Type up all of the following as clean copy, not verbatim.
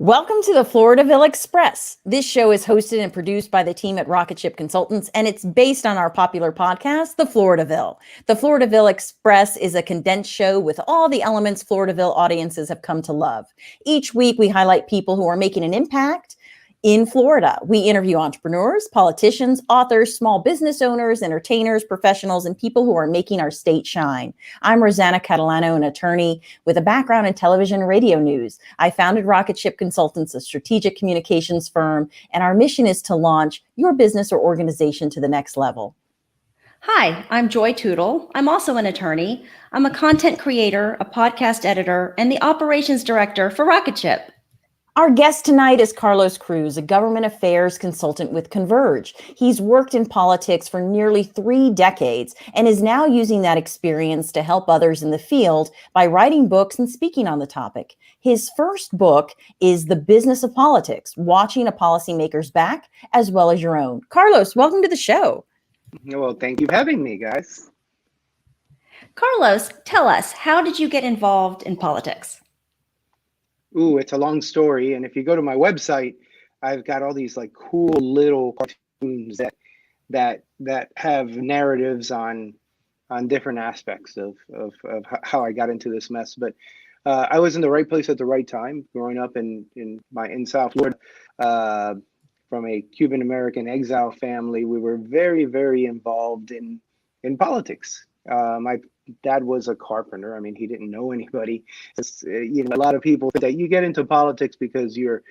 Welcome to the Floridaville Express. This show is hosted and produced by the team at Rocket Ship Consultants, and it's based on our popular podcast, The Floridaville. The Floridaville Express is a condensed show with all the elements Floridaville audiences have come to love. Each week, we highlight people who are making an impact in Florida. We interview entrepreneurs, politicians, authors, small business owners, entertainers, professionals, and people who are making our state shine. I'm Rosanna Catalano, an attorney with a background in television and radio news. I founded Rocket Ship Consultants, a strategic communications firm, and our mission is to launch your business or organization to the next level. Hi, I'm Joy Tootle. I'm also an attorney. I'm a content creator, a podcast editor, and the operations director for Rocket Ship. Our guest tonight is Carlos Cruz, a government affairs consultant with Converge. He's worked in politics for nearly 3 decades and is now using that experience to help others in the field by writing books and speaking on the topic. His first book is The Business of Politics, Watching a Policymaker's Back as well as your own. Carlos, welcome to the show. Well, thank you for having me, guys. Carlos, tell us, how did you get involved in politics? Ooh, it's a long story. And if you go to my website, I've got all these like cool little cartoons that have narratives on different aspects of how I got into this mess. But I was in the right place at the right time, growing up in South Florida, from a Cuban American exile family. We were very, very involved in politics. My dad was a carpenter. I mean, he didn't know anybody. A lot of people think that you get into politics because your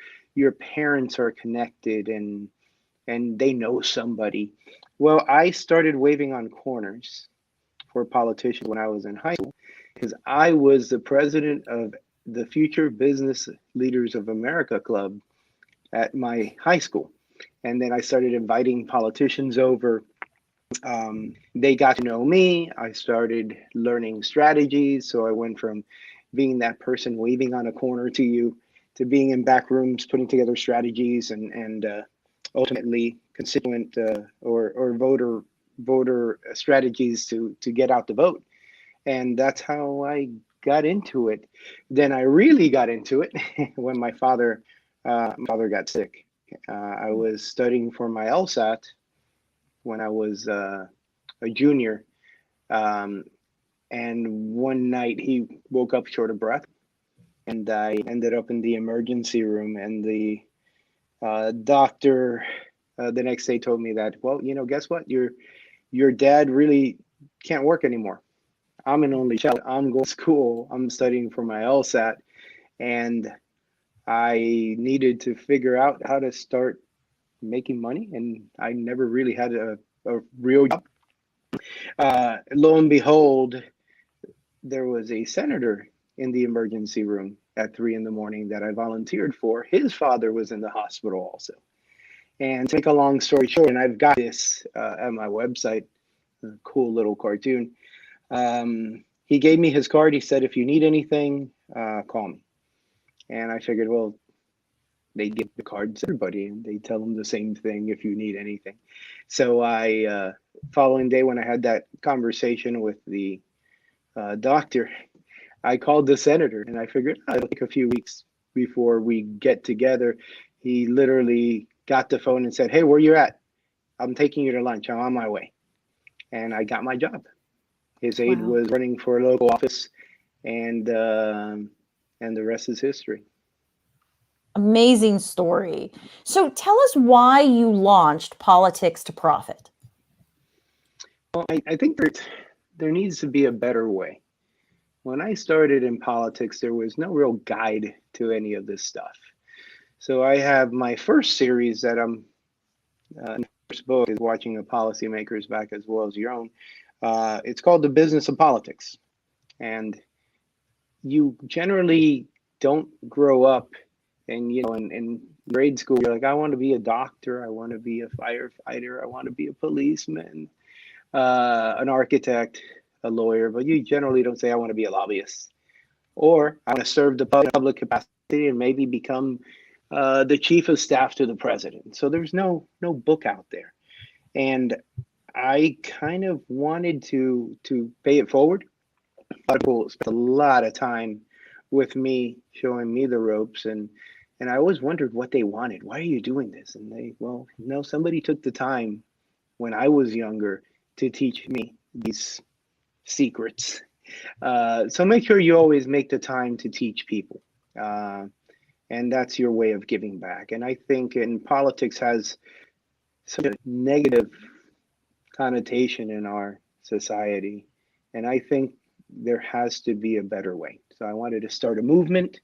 parents are connected and they know somebody. Well, I started waving on corners for politicians when I was in high school because I was the president of the Future Business Leaders of America Club at my high school. And then I started inviting politicians over. They got to know me. I started learning strategies. So I went from being that person waving on a corner to being in back rooms, putting together strategies and ultimately constituent or voter strategies to get out the vote. And that's how I got into it. Then I really got into it when my father got sick. I was studying for my LSAT when I was a junior. And one night he woke up short of breath and I ended up in the emergency room, and the doctor the next day told me that, well, guess what? Your dad really can't work anymore. I'm an only child. I'm going to school. I'm studying for my LSAT, and I needed to figure out how to start making money, and I never really had a real job. Lo and behold, there was a senator in the emergency room at 3 a.m. that I volunteered for. His father was in the hospital also. And to make a long story short, and I've got this at my website, a cool little cartoon. He gave me his card. He said, if you need anything, call me. And I figured, well, they give the cards to everybody and they tell them the same thing if you need anything. So I, following day when I had that conversation with the doctor, I called the senator and I figured it'll take a few weeks before we get together. He literally got the phone and said, hey, where you at? I'm taking you to lunch. I'm on my way. And I got my job. His aide was running for a local office, and the rest is history. Amazing story. So tell us why you launched Politics to Profit. Well, I think there needs to be a better way. When I started in politics, there was no real guide to any of this stuff. So I have my first series that I'm, first book is Watching a Policymaker's Back as well as your own. It's called The Business of Politics. And you generally don't grow up and, in grade school, you're like, I want to be a doctor. I want to be a firefighter. I want to be a policeman, an architect, a lawyer. But you generally don't say, I want to be a lobbyist. Or I want to serve the public capacity and maybe become the chief of staff to the president. So there's no book out there. And I kind of wanted to pay it forward. A lot of people spent a lot of time with me, showing me the ropes, and And I always wondered what they wanted. Why are you doing this? And they, well, no, somebody took the time when I was younger to teach me these secrets. So make sure you always make the time to teach people. And that's your way of giving back. And I think in politics has such a negative connotation in our society. And I think there has to be a better way. So I wanted to start a movement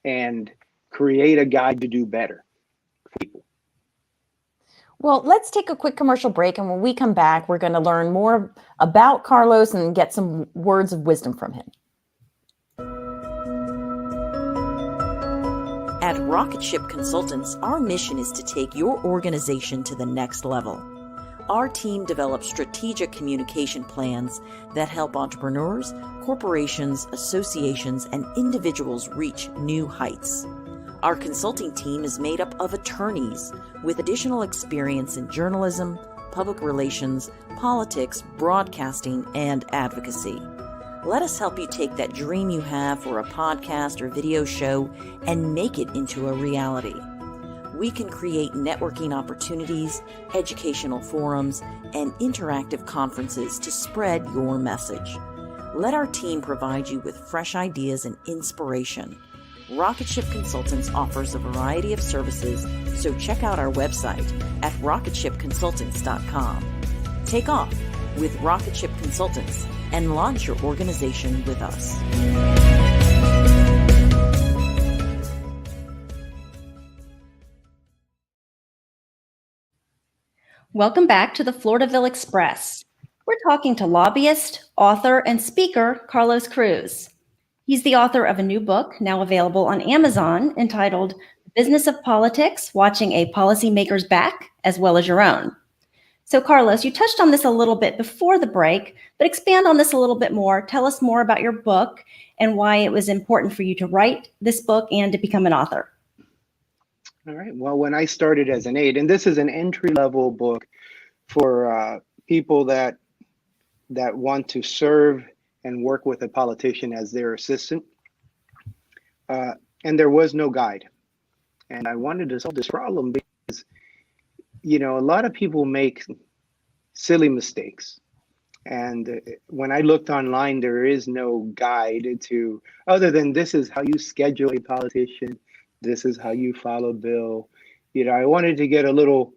and create a guide to do better for people. Well, let's take a quick commercial break. And when we come back, we're going to learn more about Carlos and get some words of wisdom from him. At Rocket Ship Consultants, our mission is to take your organization to the next level. Our team develops strategic communication plans that help entrepreneurs, corporations, associations, and individuals reach new heights. Our consulting team is made up of attorneys with additional experience in journalism, public relations, politics, broadcasting, and advocacy. Let us help you take that dream you have for a podcast or video show and make it into a reality. We can create networking opportunities, educational forums, and interactive conferences to spread your message. Let our team provide you with fresh ideas and inspiration. Rocket Ship Consultants offers a variety of services, so check out our website at rocketshipconsultants.com. Take off with Rocket Ship Consultants and launch your organization with us. Welcome back to the Floridaville Express. We're talking to lobbyist, author, and speaker Carlos Cruz. He's the author of a new book now available on Amazon entitled The Business of Politics, Watching a Policymaker's Back as Well as Your Own. So Carlos, you touched on this a little bit before the break, but expand on this a little bit more. Tell us more about your book and why it was important for you to write this book and to become an author. All right. Well, when I started as an aide, and this is an entry-level book for people that want to serve and work with a politician as their assistant, and there was no guide. And I wanted to solve this problem because, a lot of people make silly mistakes. And when I looked online, there is no guide to, other than this is how you schedule a politician. This is how you file a bill. I wanted to get a little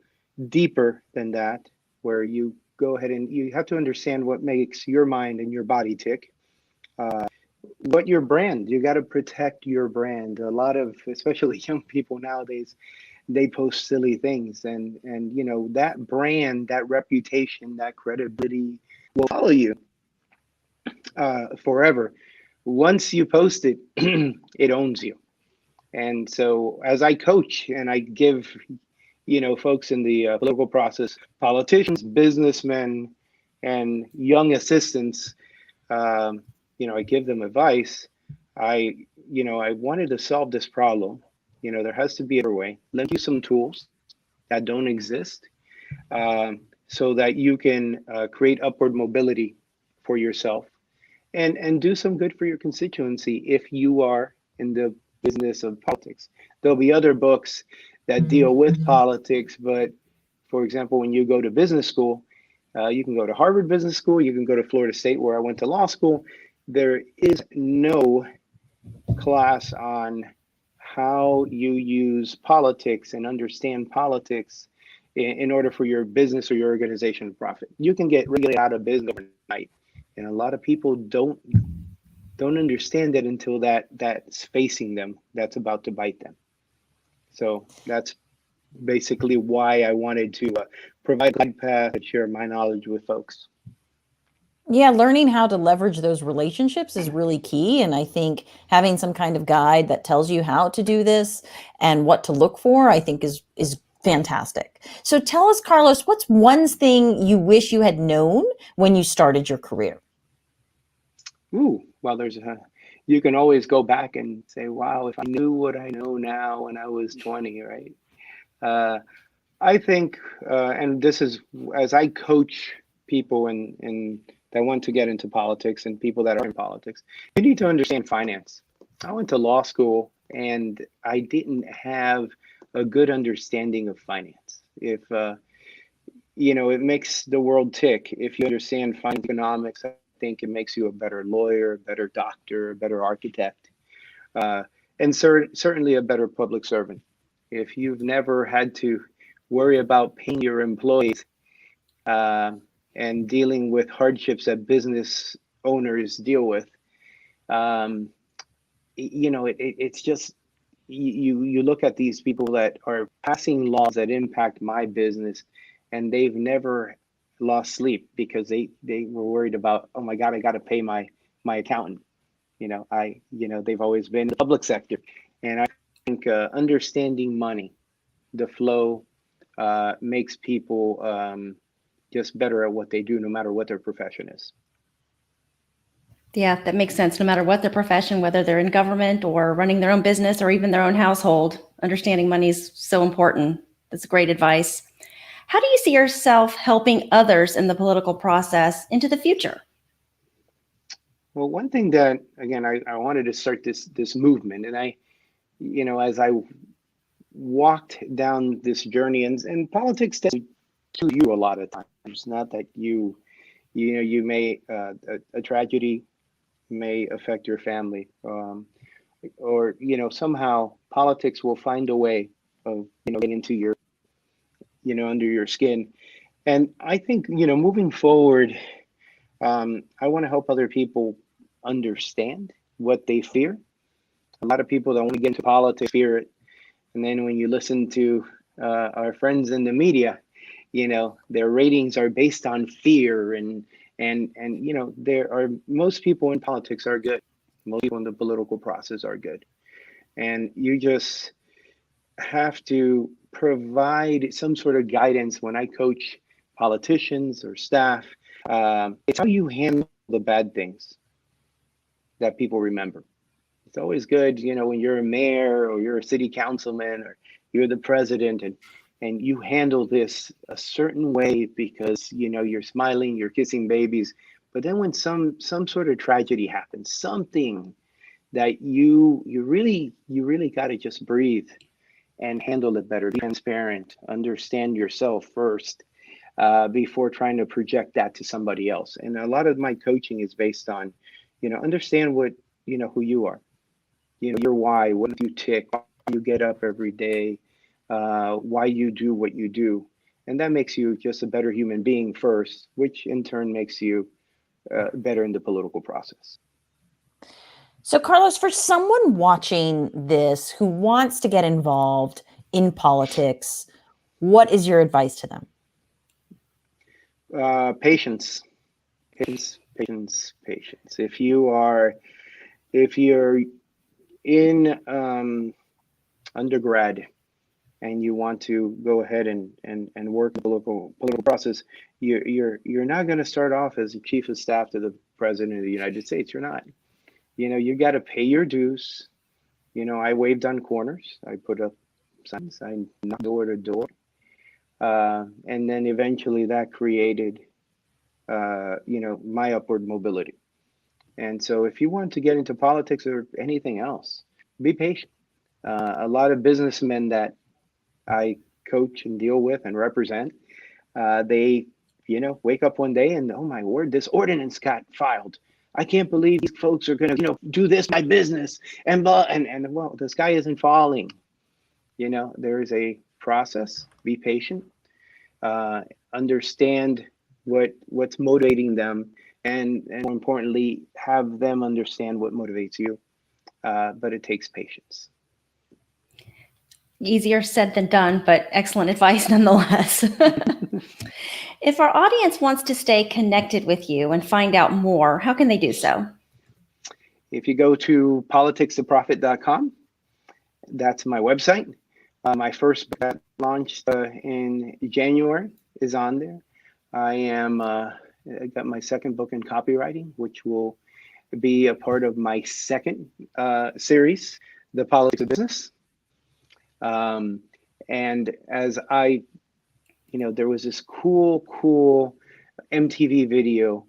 deeper than that, where you go ahead and you have to understand what makes your mind and your body tick. What your brand, you got to protect your brand. A lot of, especially young people nowadays, they post silly things, and that brand, that reputation, that credibility will follow you forever. Once you post it, it owns you. And so as I coach and I give, folks in the political process, politicians, businessmen, and young assistants, I give them advice. I wanted to solve this problem. There has to be a better way. Lend you some tools that don't exist so that you can create upward mobility for yourself and do some good for your constituency if you are in the business of politics. There'll be other books that deal with politics, but for example, when you go to business school, you can go to Harvard Business School, you can go to Florida State, where I went to law school. There is no class on how you use politics and understand politics in order for your business or your organization to profit. You can get regulated out of business overnight, and a lot of people don't understand it until that's facing them, that's about to bite them. So that's basically why I wanted to provide a guide path and share my knowledge with folks. Yeah, learning how to leverage those relationships is really key. And I think having some kind of guide that tells you how to do this and what to look for, I think is fantastic. So tell us, Carlos, what's one thing you wish you had known when you started your career? Well, you can always go back and say, wow, if I knew what I know now when I was 20, right? I think, and this is, as I coach people in that want to get into politics and people that are in politics, you need to understand finance. I went to law school and I didn't have a good understanding of finance. If it makes the world tick if you understand finance economics. I think it makes you a better lawyer, a better doctor, a better architect, uh, and certainly a better public servant. If you've never had to worry about paying your employees uh, and dealing with hardships that business owners deal with, um, it's just you look at these people that are passing laws that impact my business, and they've never lost sleep because they were worried about, oh my God, I got to pay my accountant. They've always been in the public sector, and I think understanding money, the flow, makes people just better at what they do, no matter what their profession is. Yeah, that makes sense. No matter what their profession, whether they're in government or running their own business or even their own household, understanding money is so important. That's great advice. How do you see yourself helping others in the political process into the future? Well, one thing that, again, I wanted to start this movement, and as I walked down this journey, and politics does to you a lot of times. Not that you may a tragedy may affect your family, or somehow politics will find a way of getting into your under your skin. And I think moving forward, I want to help other people understand what they fear. A lot of people that want to get into politics fear it, and then when you listen to our friends in the media, their ratings are based on fear, and there are, most people in politics are good. Most people in the political process are good, and you just have to provide some sort of guidance. When I coach politicians or staff, it's how you handle the bad things that people remember. It's always good, when you're a mayor or you're a city councilman or you're the president, and you handle this a certain way because you're smiling, you're kissing babies. But then when some sort of tragedy happens, something that you really got to just breathe and handle it better, be transparent, understand yourself first, before trying to project that to somebody else. And a lot of my coaching is based on, understand what, who you are, your why, what you tick, why you get up every day, why you do what you do. And that makes you just a better human being first, which in turn makes you better in the political process. So, Carlos, for someone watching this who wants to get involved in politics, what is your advice to them? Patience. If you're in undergrad and you want to go ahead and work in the political process, you're not going to start off as the chief of staff to the president of the United States. You're not. You got to pay your dues. I waved on corners. I put up signs. I knocked door to door. And then eventually that created, my upward mobility. And so if you want to get into politics or anything else, be patient. A lot of businessmen that I coach and deal with and represent, they, wake up one day and, oh my word, this ordinance got filed. I can't believe these folks are going to, do this, my business, and blah, and well, the sky isn't falling. There is a process. Be patient. Understand what's motivating them, and more importantly, have them understand what motivates you. But it takes patience. Easier said than done, but excellent advice nonetheless. If our audience wants to stay connected with you and find out more, how can they do so? If you go to politicsofprofit.com, that's my website. My first book that launched in January is on there. I got my second book in copywriting, which will be a part of my second series, The Politics of Business. And as there was this cool MTV video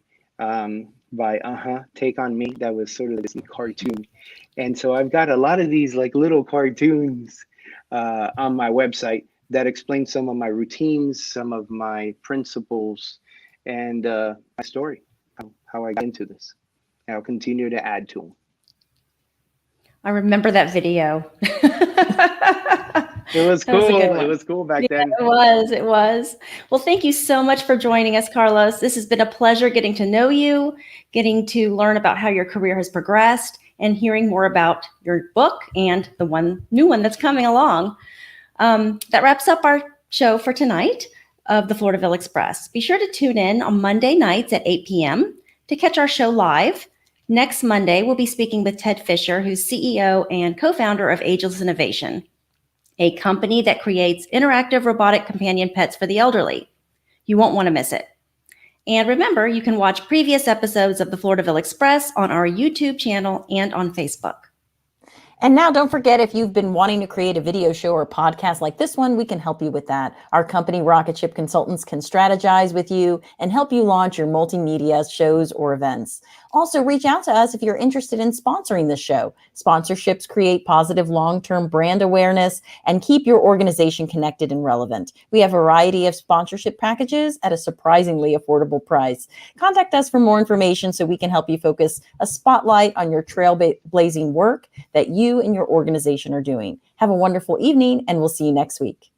by Take on Me. That was sort of this cartoon. And so I've got a lot of these like little cartoons on my website that explain some of my routines, some of my principles, and my story, how I got into this. And I'll continue to add to them. I remember that video. It was That was a cool. good one. It was cool back then. It was. It was. Well, thank you so much for joining us, Carlos. This has been a pleasure getting to know you, getting to learn about how your career has progressed, and hearing more about your book and the new one that's coming along. That wraps up our show for tonight of the Floridaville Express. Be sure to tune in on Monday nights at 8 p.m. to catch our show live. Next Monday, we'll be speaking with Ted Fisher, who's CEO and co-founder of Ageless Innovation, a company that creates interactive robotic companion pets for the elderly. You won't want to miss it. And remember, you can watch previous episodes of the Floridaville Express on our YouTube channel and on Facebook. And now don't forget, if you've been wanting to create a video show or podcast like this one, we can help you with that. Our company, Rocket Ship Consultants, can strategize with you and help you launch your multimedia shows or events. Also, reach out to us if you're interested in sponsoring this show. Sponsorships create positive long-term brand awareness and keep your organization connected and relevant. We have a variety of sponsorship packages at a surprisingly affordable price. Contact us for more information so we can help you focus a spotlight on your trailblazing work that you and your organization are doing. Have a wonderful evening, and we'll see you next week.